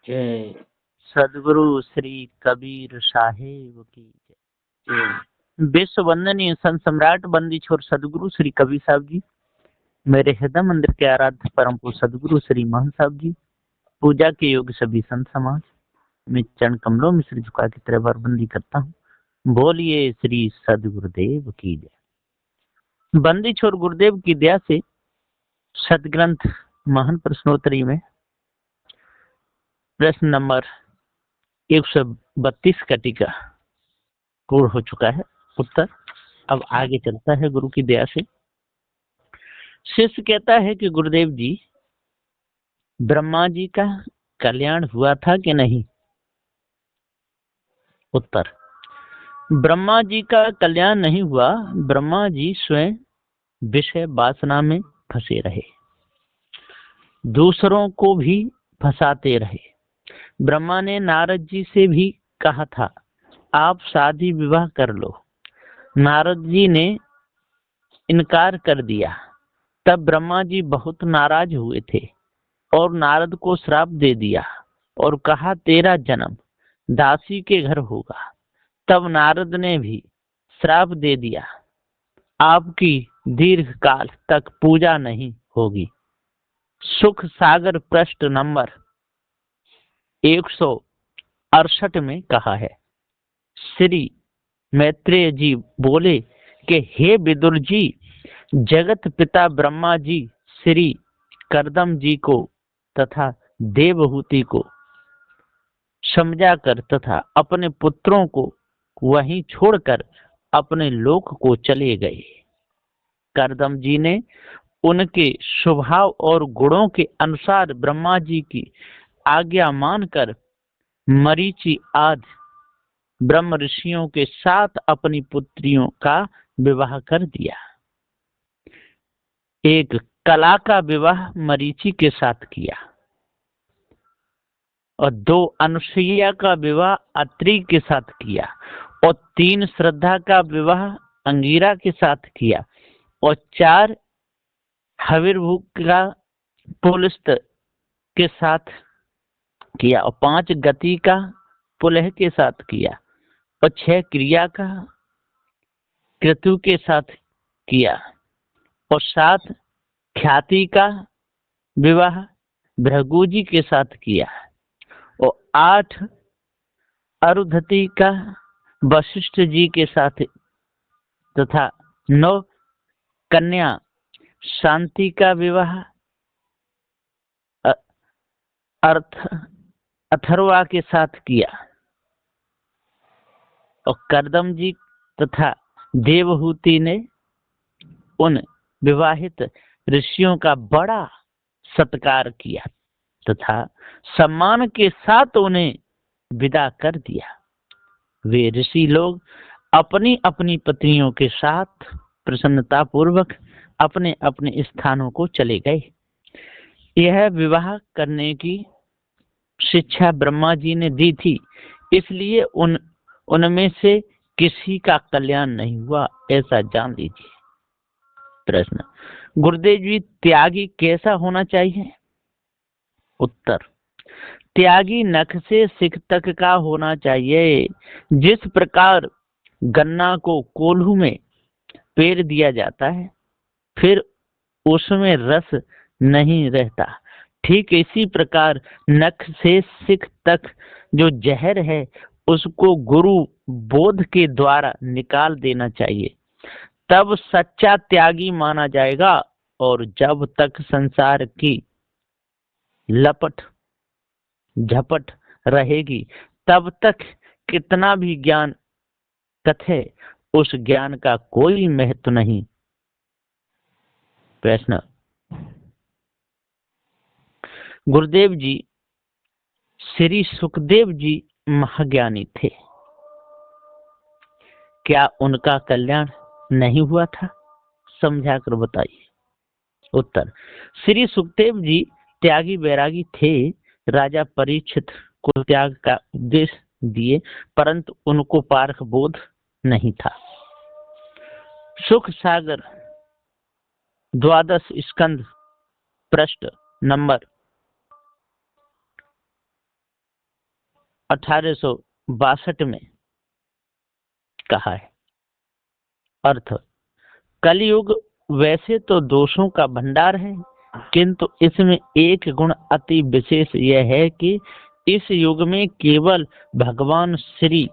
जय। सदगुरु श्री कबीर साहेब की जय। जय। विश्व वंदनीय संत सम्राट बंदी छोर सदगुरु श्री कबीर साहब जी, मेरे हृदय मंदिर के आराध्य परम पूज्य सदगुरु श्री महंत साहब जी, पूजा के योग्य सभी संत समाज, मैं चरण कमलों में सिर झुका के त्रिवार बंदी करता हूँ। बोलिए श्री सदगुरुदेव की जय। बंदी छोर गुरुदेव की दया से सदग्रंथ महान प्रश्नोत्तरी में प्रश्न नंबर 132 का टीका पूर्ण हो चुका है। उत्तर अब आगे चलता है गुरु की दया से। शिष्य कहता है कि गुरुदेव जी, ब्रह्मा जी का कल्याण हुआ था कि नहीं? उत्तर, ब्रह्मा जी का कल्याण नहीं हुआ। ब्रह्मा जी स्वयं विषय वासना में फंसे रहे, दूसरों को भी फंसाते रहे। ब्रह्मा ने नारद जी से भी कहा था, आप शादी विवाह कर लो। नारद जी ने इनकार कर दिया। तब ब्रह्मा जी बहुत नाराज हुए थे और नारद को श्राप दे दिया और कहा, तेरा जन्म दासी के घर होगा। तब नारद ने भी श्राप दे दिया, आपकी दीर्घ काल तक पूजा नहीं होगी। सुख सागर पृष्ठ नंबर 168 में कहा है। श्री मैत्रेय जी बोले कि हे विदुर जी, जगत पिता ब्रह्मा जी श्री करदम जी को तथा देवहूति को समझा कर तथा अपने पुत्रों को वहीं छोड़कर अपने लोक को चले गए। करदम जी ने उनके स्वभाव और गुणों के अनुसार ब्रह्मा जी की आज्ञा मानकर मरीचि आदि ब्रह्म ऋषियों के साथ अपनी पुत्रियों का विवाह कर दिया। एक कला का विवाह मरीचि के साथ किया और 2 अनुसुईया का विवाह अत्रि के साथ किया और 3 श्रद्धा का विवाह अंगिरा के साथ किया और 4 हविर्भूक का पुलस्त के साथ किया और 5 गति का पुलह के साथ किया और 6 क्रिया का क्रतु के साथ किया और 7 ख्याति का विवाह भृगु जी के साथ किया और 8 अरुधति का वशिष्ठ जी के साथ तथा 9 कन्या शांति का विवाह अथर्वा के साथ किया और करदम जी तथा देवहूति ने उन विवाहित ऋषियों का बड़ा सत्कार किया तथा सम्मान के साथ उन्हें विदा कर दिया। वे ऋषि लोग अपनी अपनी पत्नियों के साथ प्रसन्नता पूर्वक अपने अपने स्थानों को चले गए। यह विवाह करने की शिक्षा ब्रह्मा जी ने दी थी, इसलिए उनमें से किसी का कल्याण नहीं हुआ, ऐसा जान लीजिए। प्रश्न, गुरुदेव जी, त्यागी कैसा होना चाहिए? उत्तर, त्यागी नख से सिख तक का होना चाहिए। जिस प्रकार गन्ना को कोल्हू में पेर दिया जाता है फिर उसमें रस नहीं रहता, ठीक इसी प्रकार नख से सिख तक जो जहर है उसको गुरु बोध के द्वारा निकाल देना चाहिए, तब सच्चा त्यागी माना जाएगा। और जब तक संसार की लपट झपट रहेगी तब तक कितना भी ज्ञान कथे, उस ज्ञान का कोई महत्व नहीं। प्रश्न, गुरुदेव जी, श्री सुखदेव जी महाज्ञानी थे, क्या उनका कल्याण नहीं हुआ था? समझा कर बताइए। उत्तर, श्री सुखदेव जी त्यागी वैरागी थे। राजा परीक्षित को त्याग का उपदेश दिए परंतु उनको पारख बोध नहीं था। सुख सागर 12 स्कंद पृष्ठ नंबर 1862 में कहा है। अर्थ, कलयुग वैसे तो दोषों का भंडार है, किंतु इसमें एक गुण अति विशेष यह है कि इस युग में केवल भगवान श्री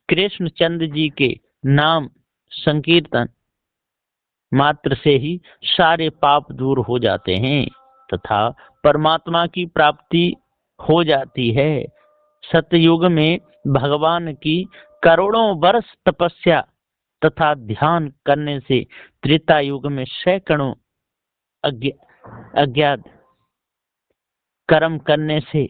कृष्णचंद्र जी के नाम संकीर्तन मात्र से ही सारे पाप दूर हो जाते हैं तथा परमात्मा की प्राप्ति हो जाती है। सतयुग में भगवान की करोड़ों वर्ष तपस्या तथा ध्यान करने से, त्रेता युग में सैकड़ों अज्ञात कर्म करने से,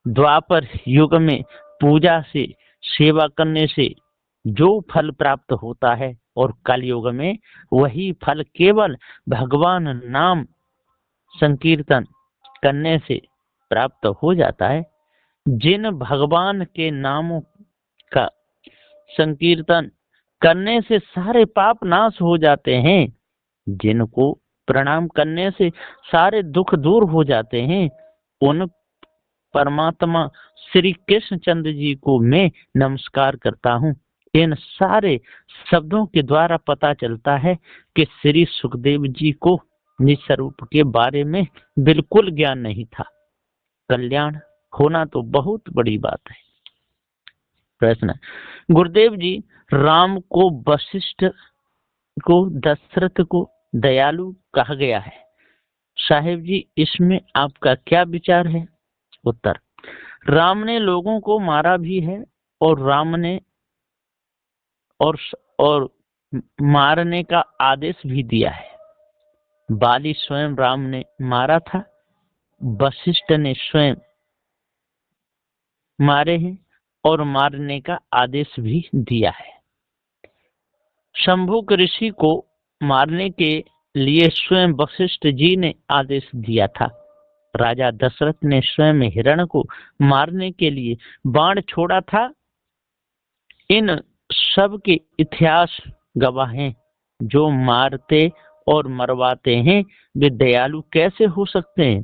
द्वापर युग में पूजा से, सेवा करने से जो फल प्राप्त होता है, और कलयुग में वही फल केवल भगवान नाम संकीर्तन करने से प्राप्त हो जाता है। जिन भगवान के नामों का संकीर्तन करने से सारे पाप नाश हो जाते हैं, जिनको प्रणाम करने से सारे दुख दूर हो जाते हैं, उन परमात्मा श्री कृष्णचंद्र जी को मैं नमस्कार करता हूँ। इन सारे शब्दों के द्वारा पता चलता है कि श्री सुखदेव जी को निज स्वरूप के बारे में बिल्कुल ज्ञान नहीं था। कल्याण होना तो बहुत बड़ी बात है। प्रश्न, गुरुदेव जी, राम को वशिष्ठ को दशरथ को दयालु कहा गया है, साहेब जी इसमें आपका क्या विचार है? उत्तर, राम ने लोगों को मारा भी है और राम ने और मारने का आदेश भी दिया है। बाली स्वयं राम ने मारा था, वशिष्ठ ने स्वयं मारे हैं और मारने का आदेश भी दिया है। शंभुक ऋषि को मारने के लिए स्वयं वशिष्ठ जी ने आदेश दिया था। राजा दशरथ ने स्वयं हिरण को मारने के लिए बाण छोड़ा था। इन सब के इतिहास गवाह हैं। जो मारते और मरवाते हैं वे दयालु कैसे हो सकते हैं?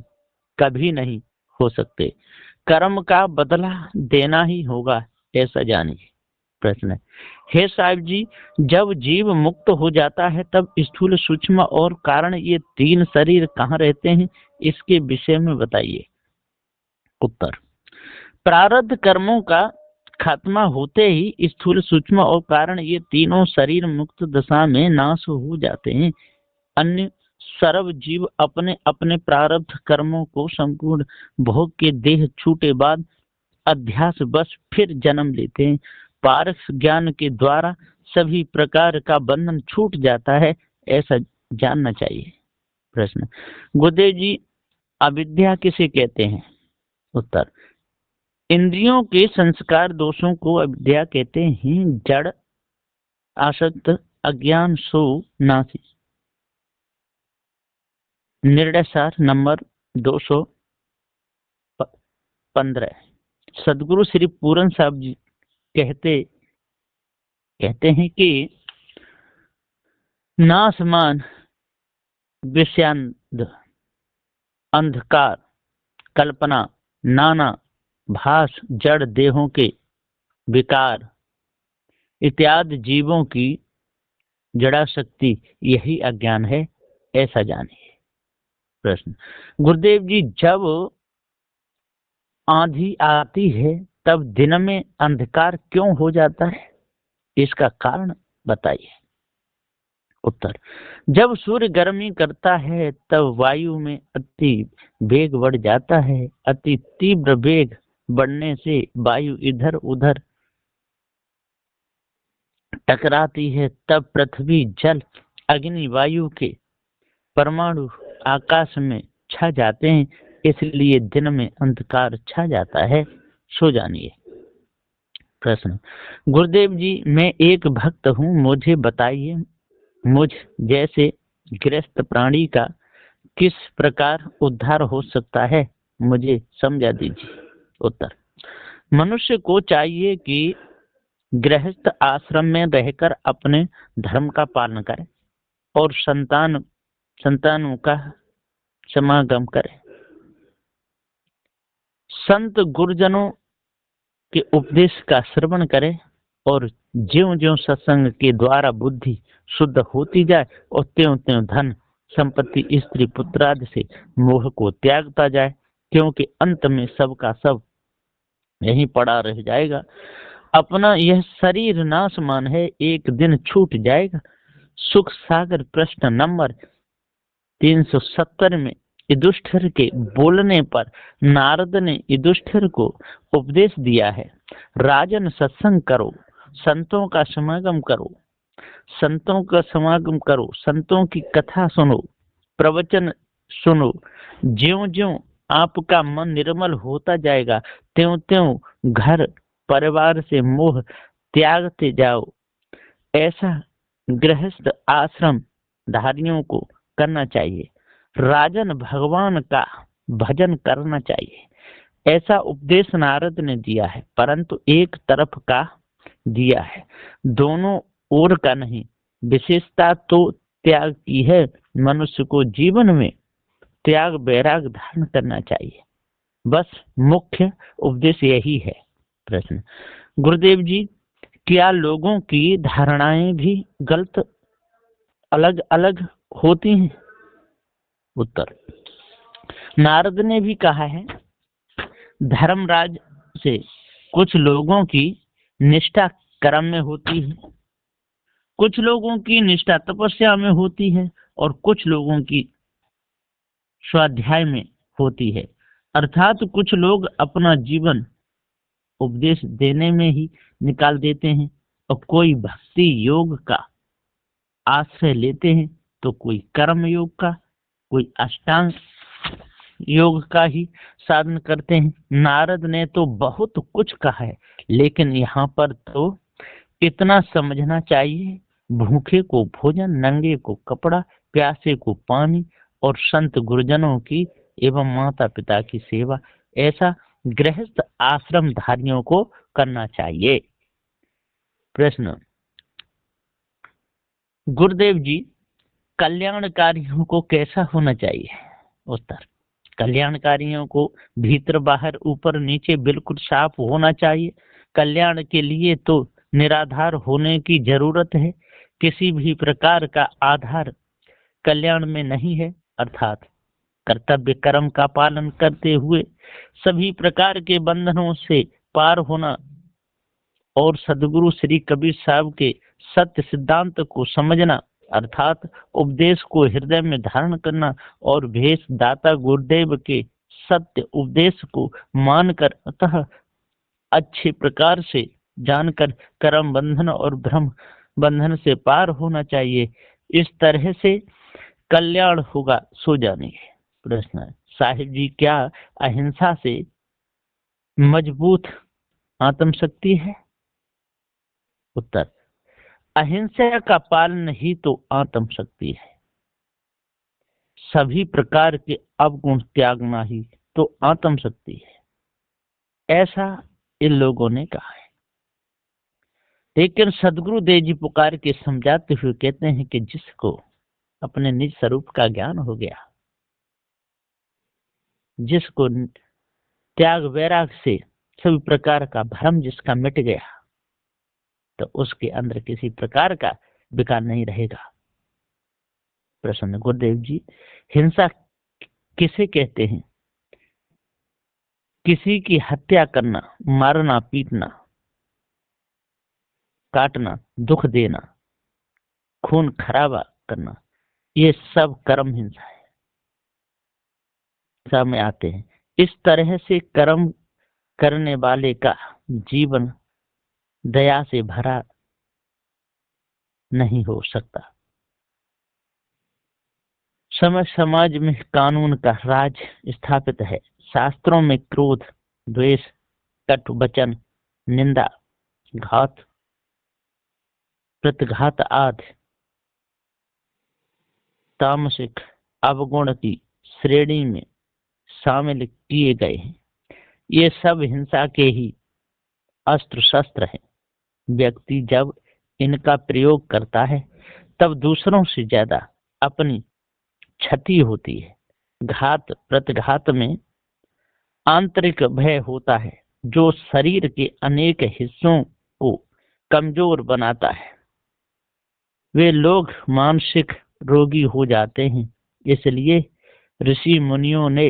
कभी नहीं हो सकते। कर्म का बदला देना ही होगा, ऐसा जानिए। प्रश्न, हे साहिब जी, जब जीव मुक्त हो जाता है तब स्थूल, सूक्ष्म और कारण ये तीन शरीर कहाँ रहते हैं, इसके विषय में बताइए। उत्तर, प्रारब्ध कर्मों का खात्मा होते ही स्थूल, सूक्ष्म और कारण ये तीनों शरीर मुक्त दशा में नाश हो जाते हैं। अन्य सर्व जीव अपने अपने प्रारब्ध कर्मों को संपूर्ण भोग के देह छूटे बाद अध्यास बस फिर जन्म लेते हैं। पारस ज्ञान के द्वारा सभी प्रकार का बंधन छूट जाता है, ऐसा जानना चाहिए। प्रश्न, गुरुदेव जी, अविद्या किसे कहते हैं? उत्तर, इंद्रियों के संस्कार दोषों को अविद्या कहते हैं। जड़ आसक्त अज्ञान सो नासी। निर्णय सार नंबर 215। सदगुरु श्री पूरन साहब जी कहते हैं कि नासमान, विषयांध, अंधकार, कल्पना, नाना भास, जड़ देहों के विकार इत्यादि जीवों की जड़ा शक्ति यही अज्ञान है, ऐसा जानिए। प्रश्न, गुरुदेव जी, जब आंधी आती है तब दिन में अंधकार क्यों हो जाता है, इसका कारण बताइए। उत्तर, जब सूर्य गर्मी करता है तब वायु में अति वेग बढ़ जाता है। अति तीव्र वेग बढ़ने से वायु इधर उधर टकराती है, तब पृथ्वी, जल, अग्नि, वायु के परमाणु आकाश में छा जाते हैं, इसलिए दिन में अंधकार छा जाता है, सो जानिए। प्रश्न, गुरुदेव जी, मैं एक भक्त हूँ, मुझे बताइए, मुझ जैसे गृहस्थ प्राणी का किस प्रकार उद्धार हो सकता है, मुझे समझा दीजिए। उत्तर, मनुष्य को चाहिए कि गृहस्थ आश्रम में रहकर अपने धर्म का पालन करे और संतानों का समागम करे। संत गुरुजनों के उपदेश का श्रवण करें और ज्यों ज्यों सत्संग के द्वारा बुद्धि शुद्ध होती जाए और त्यों त्यों धन संपत्ति स्त्री पुत्र आदि से मोह को त्यागता जाए, क्योंकि अंत में सबका सब यहीं पड़ा रह जाएगा। अपना यह शरीर नाशमान है, एक दिन छूट जाएगा। सुख सागर प्रश्न नंबर 370 में युधिष्ठिर के बोलने पर नारद ने युधिष्ठिर को उपदेश दिया है, राजन सत्संग करो, संतों का समागम करो, संतों का समागम करो, संतों की कथा सुनो, प्रवचन सुनो। ज्यों ज्यों आपका मन निर्मल होता जाएगा त्यों त्यों घर परिवार से मोह त्यागते जाओ। ऐसा गृहस्थ आश्रम धारियों को करना चाहिए। राजन भगवान का भजन करना चाहिए। ऐसा उपदेश नारद ने दिया है, परंतु एक तरफ का दिया है, दोनों ओर का नहीं। विशेषता तो त्याग की है। मनुष्य को जीवन में त्याग वैराग धारण करना चाहिए, बस मुख्य उपदेश यही है। प्रश्न, गुरुदेव जी, क्या लोगों की धारणाएं भी गलत अलग अलग होती हैं? उत्तर, नारद ने भी कहा है, धर्मराज से कुछ लोगों की निष्ठा कर्म में होती है, कुछ लोगों की निष्ठा तपस्या में होती है और कुछ लोगों की स्वाध्याय में होती है। अर्थात कुछ लोग अपना जीवन उपदेश देने में ही निकाल देते हैं और कोई भक्ति योग का आश्रय लेते हैं, तो कोई कर्म योग का, कोई अष्टांग योग का ही साधन करते हैं। नारद ने तो बहुत कुछ कहा है, लेकिन यहाँ पर तो इतना समझना चाहिए, भूखे को भोजन, नंगे को कपड़ा, प्यासे को पानी और संत गुरुजनों की एवं माता पिता की सेवा, ऐसा गृहस्थ आश्रम धारियों को करना चाहिए। प्रश्न, गुरुदेव जी, कल्याणकारियों को कैसा होना चाहिए? उत्तर, कल्याणकारियों को भीतर बाहर ऊपर नीचे बिल्कुल साफ होना चाहिए। कल्याण के लिए तो निराधार होने की जरूरत है। किसी भी प्रकार का आधार कल्याण में नहीं है, अर्थात कर्तव्य कर्म का पालन करते हुए सभी प्रकार के बंधनों से पार होना और सदगुरु श्री कबीर साहब के सत्य सिद्धांत को समझना, अर्थात उपदेश को हृदय में धारण करना और भेष दाता गुरुदेव के सत्य उपदेश को मानकर अतः अच्छे प्रकार से जानकर कर्म बंधन और भ्रम बंधन से पार होना चाहिए। इस तरह से कल्याण होगा, सो जानिए। प्रश्न है, साहिब जी, क्या अहिंसा से मजबूत आत्मशक्ति है? उत्तर, अहिंसा का पालन ही तो आत्मशक्ति है। सभी प्रकार के अवगुण त्यागना ही तो आत्मशक्ति है, ऐसा इन लोगों ने कहा है। लेकिन सदगुरु देव जी पुकार के समझाते हुए कहते हैं कि जिसको अपने निज स्वरूप का ज्ञान हो गया, जिसको त्याग वैराग से सभी प्रकार का भ्रम जिसका मिट गया, तो उसके अंदर किसी प्रकार का विकार नहीं रहेगा। प्रश्न, गुरुदेव जी, हिंसा किसे कहते हैं? किसी की हत्या करना, मारना, पीटना, काटना, दुख देना, खून खराबा करना, ये सब कर्म हिंसा है, हिंसा में आते हैं। इस तरह से कर्म करने वाले का जीवन दया से भरा नहीं हो सकता। समय समाज में कानून का राज स्थापित है। शास्त्रों में क्रोध, द्वेष, कटु वचन, निंदा, घात, प्रतिघात आदि तामसिक अवगुण की श्रेणी में शामिल किए गए हैं। ये सब हिंसा के ही अस्त्र शस्त्र हैं। व्यक्ति जब इनका प्रयोग करता है तब दूसरों से ज्यादा अपनी क्षति होती है। घात प्रतिघात में आंतरिक भय होता है जो शरीर के अनेक हिस्सों को कमजोर बनाता है। वे लोग मानसिक रोगी हो जाते हैं। इसलिए ऋषि मुनियों ने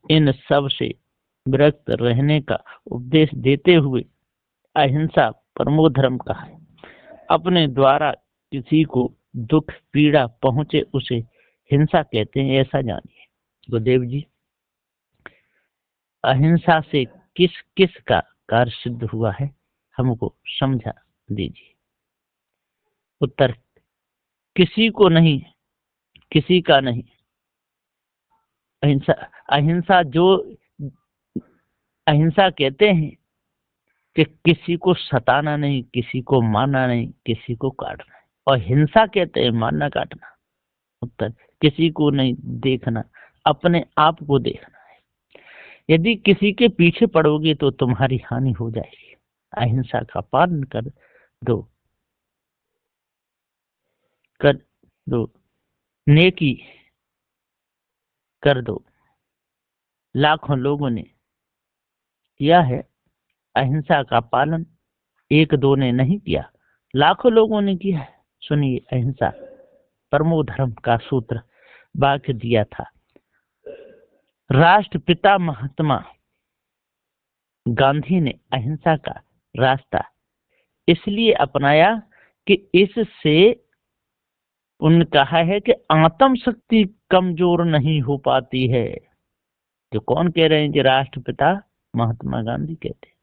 इन सब से विरक्त रहने का उपदेश देते हुए अहिंसा परमो धर्म कहा है। अपने द्वारा किसी को दुख पीड़ा पहुंचे उसे हिंसा कहते हैं, ऐसा जानिए। गुरुदेव जी, अहिंसा से किस किस का कार्य सिद्ध हुआ है, हमको समझा दीजिए। उत्तर, किसी को नहीं, किसी का नहीं। अहिंसा, अहिंसा जो अहिंसा कहते हैं कि किसी को सताना नहीं, किसी को मारना नहीं, किसी को काटना है। और हिंसा कहते हैं मारना काटना। उत्तर, किसी को नहीं देखना, अपने आप को देखना है। यदि किसी के पीछे पड़ोगे तो तुम्हारी हानि हो जाएगी। अहिंसा का पालन कर दो, नेकी कर दो। लाखों लोगों ने किया है अहिंसा का पालन, एक दो ने नहीं किया, लाखों लोगों ने किया है। सुनिए, अहिंसा परमो धर्म का सूत्र वाक्य दिया था राष्ट्रपिता महात्मा गांधी ने। अहिंसा का रास्ता इसलिए अपनाया कि इससे उन्होंने कहा है कि आत्म शक्ति कमजोर नहीं हो पाती है। जो कौन कह रहे हैं कि राष्ट्रपिता महात्मा गांधी कहते हैं।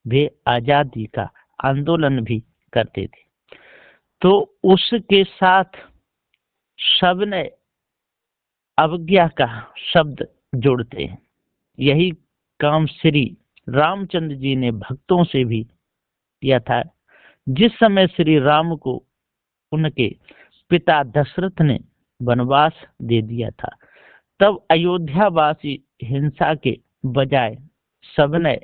वे आजादी का आंदोलन भी करते थे। तो उसके साथ सबने अवज्ञा का शब्द जोड़ते हैं। यही काम श्री रामचंद्र जी ने भक्तों से भी किया था। जिस समय श्री राम को उनके पिता दशरथ ने वनवास दे दिया था, तब अयोध्यावासी हिंसा के बजाय सबने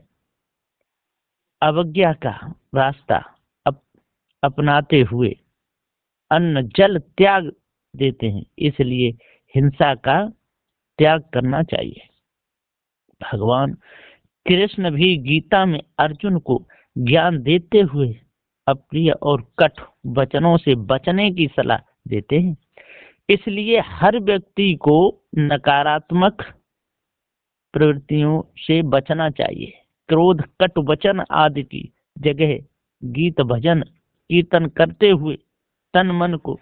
अवज्ञा का रास्ता अपनाते हुए अन्न जल त्याग देते हैं। इसलिए हिंसा का त्याग करना चाहिए। भगवान कृष्ण भी गीता में अर्जुन को ज्ञान देते हुए अप्रिय और कटु वचनों से बचने की सलाह देते हैं। इसलिए हर व्यक्ति को नकारात्मक प्रवृत्तियों से बचना चाहिए। क्रोध, कटु वचन आदि की जगह गीत भजन कीर्तन करते हुए तन मन को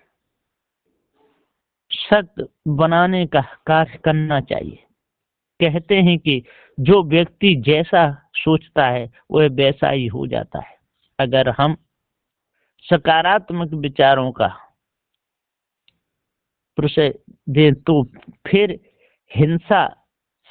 सख्त बनाने का कार्य करना चाहिए। कहते हैं कि जो व्यक्ति जैसा सोचता है वह वैसा ही हो जाता है। अगर हम सकारात्मक विचारों का परिचय दें तो फिर हिंसा,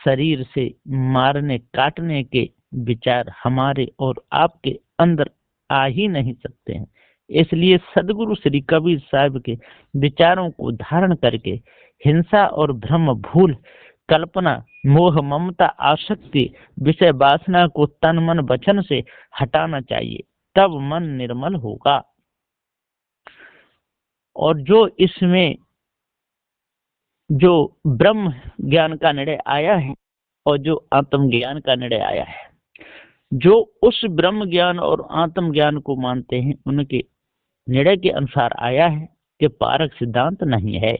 शरीर से मारने काटने के विचार हमारे और आपके अंदर आ ही नहीं सकते हैं। इसलिए सदगुरु श्री कबीर साहब के विचारों को धारण करके हिंसा और भ्रम, भूल, कल्पना, मोह, ममता, आसक्ति, विषय वासना को तन मन वचन से हटाना चाहिए। तब मन निर्मल होगा। और जो इसमें जो ब्रह्म ज्ञान का निर्णय आया है और जो आत्म ज्ञान का निर्णय आया है, जो उस ब्रह्म ज्ञान और आत्म ज्ञान को मानते हैं उनके निर्णय के अनुसार आया है कि पारक सिद्धांत नहीं है।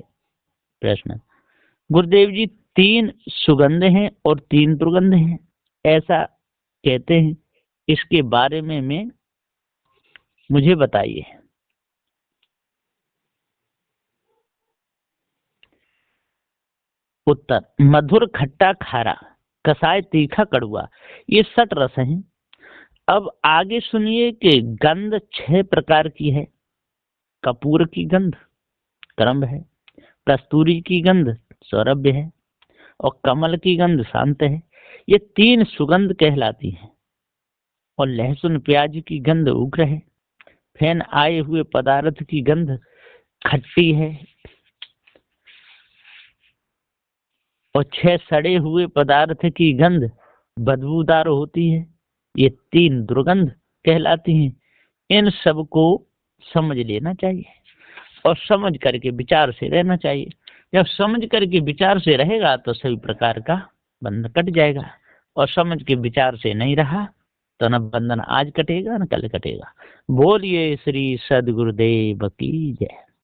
प्रश्न, गुरुदेव जी 3 सुगंध हैं और 3 दुर्गंध हैं, ऐसा कहते हैं, इसके बारे में मुझे बताइए। उत्तर, मधुर, खट्टा, खारा, कसाय, तीखा, कड़ुआ, ये 60 रस हैं। अब आगे सुनिए कि गंध 6 प्रकार की है। कपूर की गंध क्रम है, कस्तूरी की गंध सौरभ्य है और कमल की गंध शांत है। ये 3 सुगंध कहलाती हैं। और लहसुन प्याज की गंध उग्र है। फैन आए हुए पदार्थ की गंध खट्टी है और 6 सड़े हुए पदार्थ की गंध बदबूदार होती है। ये 3 दुर्गंध कहलाती हैं। इन सब को समझ लेना चाहिए और समझ करके विचार से रहना चाहिए। जब समझ करके विचार से रहेगा तो सभी प्रकार का बंधन कट जाएगा और समझ के विचार से नहीं रहा तो न बंधन आज कटेगा न कल कटेगा। बोलिए श्री सदगुरुदेव की जय।